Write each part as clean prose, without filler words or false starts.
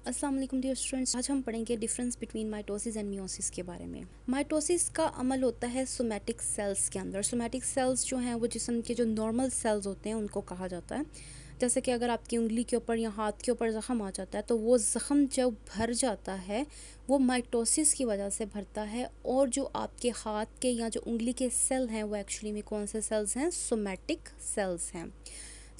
अस्सलाम वालेकुम dear students. आज हम पढ़ेंगे difference between mitosis and meiosis के बारे में। माइटोसिस का अमल होता है सोमैटिक सेल्स के अंदर। सोमैटिक सेल्स जो हैं वो जिस्म के जो नॉर्मल सेल्स होते हैं उनको कहा जाता है। जैसे कि अगर आपकी उंगली के ऊपर या हाथ के ऊपर ज़ख़म आ जाता है तो वो ज़ख़म जब भर जाता है वो माइटोसिस की वजह से भरता है। और जो आपके हाथ के या जो उंगली के सेल हैं वो एक्चुअली में कौन से सेल्स हैं? सोमैटिक सेल्स हैं।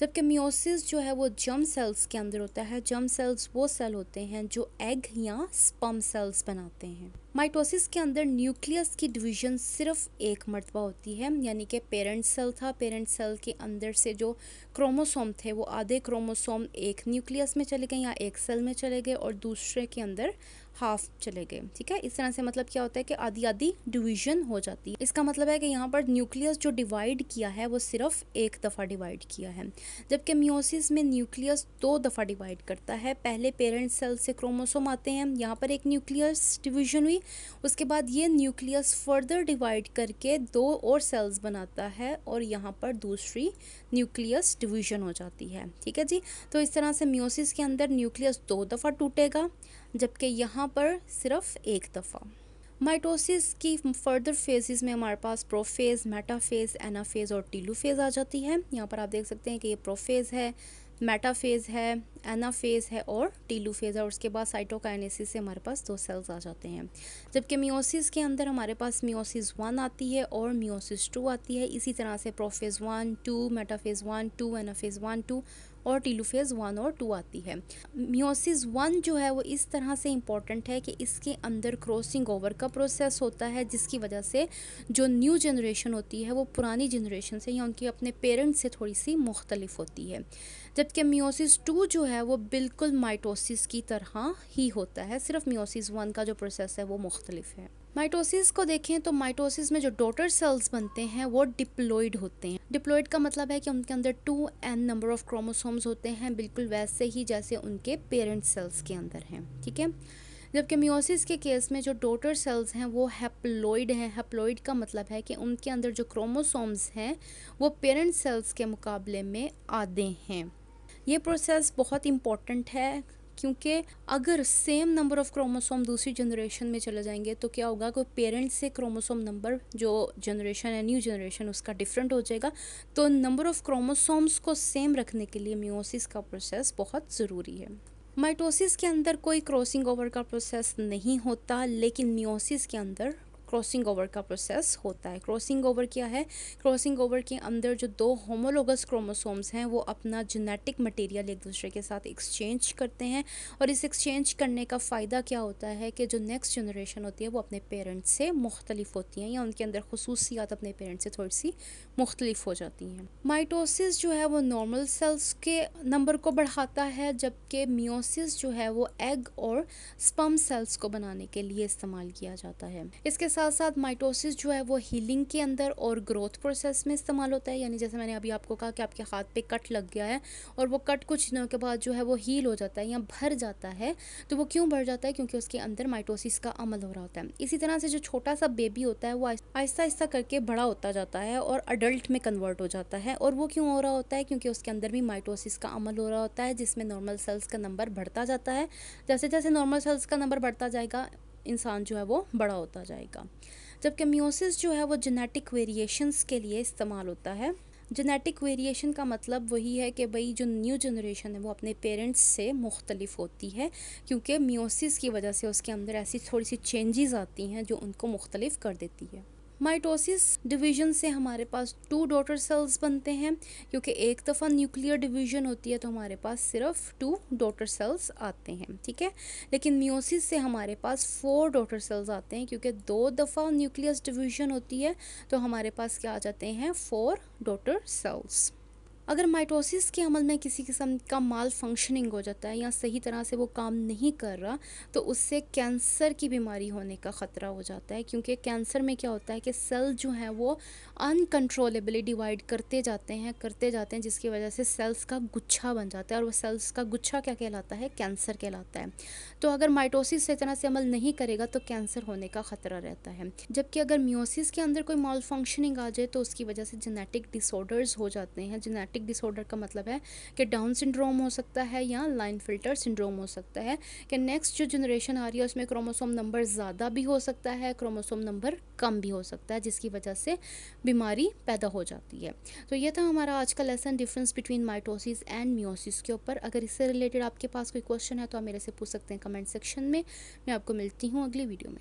जबकि मियोसिस जो है वो जर्म सेल्स के अंदर होता है। जर्म सेल्स वो सेल होते हैं जो एग या स्पर्म सेल्स बनाते हैं। माइटोसिस के अंदर न्यूक्लियस की डिवीजन सिर्फ एक मर्तबा होती है, यानी कि पेरेंट सेल था। पेरेंट सेल के अंदर से जो क्रोमोसोम थे वो आधे क्रोमोसोम एक न्यूक्लियस में चले गए या एक सेल में चले गए और दूसरे के अंदर हाफ चले गए। ठीक है, इस तरह से मतलब क्या होता है कि आधी आधी डिवीजन हो जाती है। इसका मतलब है कि यहाँ पर न्यूक्लियस जो डिवाइड किया है वो सिर्फ एक दफ़ा डिवाइड किया है, जबकि मियोसिस में न्यूक्लियस दो दफ़ा डिवाइड करता है। पहले पेरेंट सेल से क्रोमोसोम आते हैं, यहाँ पर एक न्यूक्लियस डिवीजन हुई, उसके बाद ये न्यूक्लियस फर्दर डिवाइड करके दो और सेल्स बनाता है और यहाँ पर दूसरी न्यूक्लियस डिवीजन हो जाती है। ठीक है जी, तो इस तरह से मियोसिस के अंदर न्यूक्लियस दो दफ़ा टूटेगा जबकि यहाँ पर सिर्फ एक दफ़ा। माइटोसिस की फर्दर फेजेस में हमारे पास प्रोफेज, मेटाफेज, एनाफेज और टीलोफेज आ जाती है। यहाँ पर आप देख सकते हैं कि ये प्रोफेज है, मेटाफेज है, एनाफेज है और टीलोफेज है। और उसके बाद साइटोकाइनेसिस से हमारे पास दो सेल्स आ जाते हैं। जबकि मियोसिस के अंदर हमारे पास मियोसिस 1 आती है और मियोसिस 2 आती है। इसी तरह से प्रोफेज 1, 2, मेटाफेज 1, 2, एनाफेज 1, 2 और टीलोफेज 1 और 2 आती है। मियोसिस 1 जो है वो इस तरह से इम्पॉर्टेंट है कि इसके अंदर क्रॉसिंग ओवर का प्रोसेस होता है, जिसकी वजह से जो न्यू जनरेशन होती है वो पुरानी जनरेशन से या उनके अपने पेरेंट्स से थोड़ी सी मुख्तलिफ होती है। जबकि मियोसिस 2 जो है वो बिल्कुल माइटोसिस की तरह ही होता है, सिर्फ मियोसिस 1 का जो प्रोसेस है वो मुख्तलिफ है। माइटोसिस को देखें तो माइटोसिस में जो डॉटर सेल्स बनते हैं वो डिप्लॉइड होते हैं। डिप्लॉइड का मतलब है कि उनके अंदर 2n नंबर ऑफ क्रोमोसोम्स होते हैं, बिल्कुल वैसे ही जैसे उनके पेरेंट सेल्स के अंदर हैं। ठीक है, जबकि मियोसिस के केस में जो डॉटर सेल्स हैं वो हैप्लॉइड हैं। हैप्लॉइड का मतलब है कि उनके अंदर जो क्रोमोसोम्स हैं वो पेरेंट सेल्स के मुकाबले में आधे हैं। ये प्रोसेस बहुत इम्पॉर्टेंट है क्योंकि अगर सेम नंबर ऑफ क्रोमोसोम दूसरी जनरेशन में चले जाएंगे तो क्या होगा कि पेरेंट्स से क्रोमोसोम नंबर जो जनरेशन है, न्यू जनरेशन, उसका डिफरेंट हो जाएगा। तो नंबर ऑफ क्रोमोसोम्स को सेम रखने के लिए मियोसिस का प्रोसेस बहुत ज़रूरी है। माइटोसिस के अंदर कोई क्रॉसिंग ओवर का प्रोसेस नहीं होता, लेकिन मियोसिस के अंदर क्रॉसिंग ओवर का प्रोसेस होता है। क्रॉसिंग ओवर क्या है? क्रॉसिंग ओवर के अंदर जो दो होमोलोगस क्रोमोसोम्स हैं वो अपना जेनेटिक मटेरियल एक दूसरे के साथ एक्सचेंज करते हैं और इस एक्सचेंज करने का फ़ायदा क्या होता है कि जो नेक्स्ट जनरेशन होती है वो अपने पेरेंट्स से मुख्तलिफ होती हैं या उनके अंदर खसूसियात अपने पेरेंट्स से थोड़ी सी मुख्तलिफ हो जाती हैं। माइटोसिस जो है वो नॉर्मल सेल्स के नंबर को बढ़ाता है, जबकि मियोसिस जो है वो एग और स्पर्म सेल्स को बनाने के लिए इस्तेमाल किया जाता है। इसके साथ साथ माइटोसिस जो है वो हीलिंग के अंदर और ग्रोथ प्रोसेस में इस्तेमाल होता है। यानी जैसे मैंने अभी आपको कहा कि आपके हाथ पे कट लग गया है और वो कट कुछ दिनों के बाद जो है वो हील हो जाता है या भर जाता है। तो वो क्यों भर जाता है? क्योंकि उसके अंदर माइटोसिस का अमल हो रहा होता है। इसी तरह से जो छोटा सा बेबी होता है वो आहिस्ता आहिस्ता करके बड़ा होता जाता है और अडल्ट में कन्वर्ट हो जाता है। और वो क्यों हो रहा होता है? क्योंकि उसके अंदर भी माइटोसिस का अमल हो रहा होता है, जिसमें नॉर्मल सेल्स का नंबर बढ़ता जाता है। जैसे जैसे नॉर्मल सेल्स का नंबर बढ़ता जाएगा इंसान जो है वो बड़ा होता जाएगा। जबकि मियोसिस जो है वो जेनेटिक वेरिएशंस के लिए इस्तेमाल होता है। जेनेटिक वेरिएशन का मतलब वही है कि भाई जो न्यू जनरेशन है वो अपने पेरेंट्स से मुख्तलिफ होती है, क्योंकि मियोसिस की वजह से उसके अंदर ऐसी थोड़ी सी चेंजेस आती हैं जो उनको मुख्तलिफ कर देती है। माइटोसिस डिवीजन से हमारे पास 2 डॉटर सेल्स बनते हैं, क्योंकि एक दफ़ा न्यूक्लियर डिवीजन होती है तो हमारे पास सिर्फ 2 डॉटर सेल्स आते हैं। ठीक है, लेकिन मियोसिस से हमारे पास 4 डॉटर सेल्स आते हैं, क्योंकि 2 दफ़ा न्यूक्लियस डिवीजन होती है तो हमारे पास क्या आ जाते हैं? 4 डॉटर सेल्स। अगर माइटोसिस के अमल में किसी किस्म का माल फंक्शनिंग हो जाता है या सही तरह से वो काम नहीं कर रहा तो उससे कैंसर की बीमारी होने का ख़तरा हो जाता है। क्योंकि कैंसर में क्या होता है कि सेल जो हैं वो अनकंट्रोलेबली डिवाइड करते जाते हैं, जिसकी वजह से सेल्स का गुच्छा बन जाता है और वो सेल्स का गुच्छा क्या कहलाता है? कैंसर कहलाता है। तो अगर माइटोसिस सही तरह से अमल नहीं करेगा तो कैंसर होने का ख़तरा रहता है। जबकि अगर मियोसिस के अंदर कोई माल फंक्शनिंग आ जाए तो उसकी वजह से जेनेटिक डिसऑर्डर्स हो जाते हैं। सिमेप्टिक डिसऑर्डर का मतलब है कि डाउन सिंड्रोम हो सकता है या लाइन फिल्टर सिंड्रोम हो सकता है, कि नेक्स्ट जो जनरेशन आ रही है उसमें क्रोमोसोम नंबर ज़्यादा भी हो सकता है, क्रोमोसोम नंबर कम भी हो सकता है, जिसकी वजह से बीमारी पैदा हो जाती है। तो ये था हमारा आज का lesson, difference between mitosis and meiosis के ऊपर। अगर इससे रिलेटेड आपके पास कोई क्वेश्चन है तो आप मेरे से पूछ सकते हैं कमेंट सेक्शन में। मैं आपको मिलती हूँ अगली वीडियो में।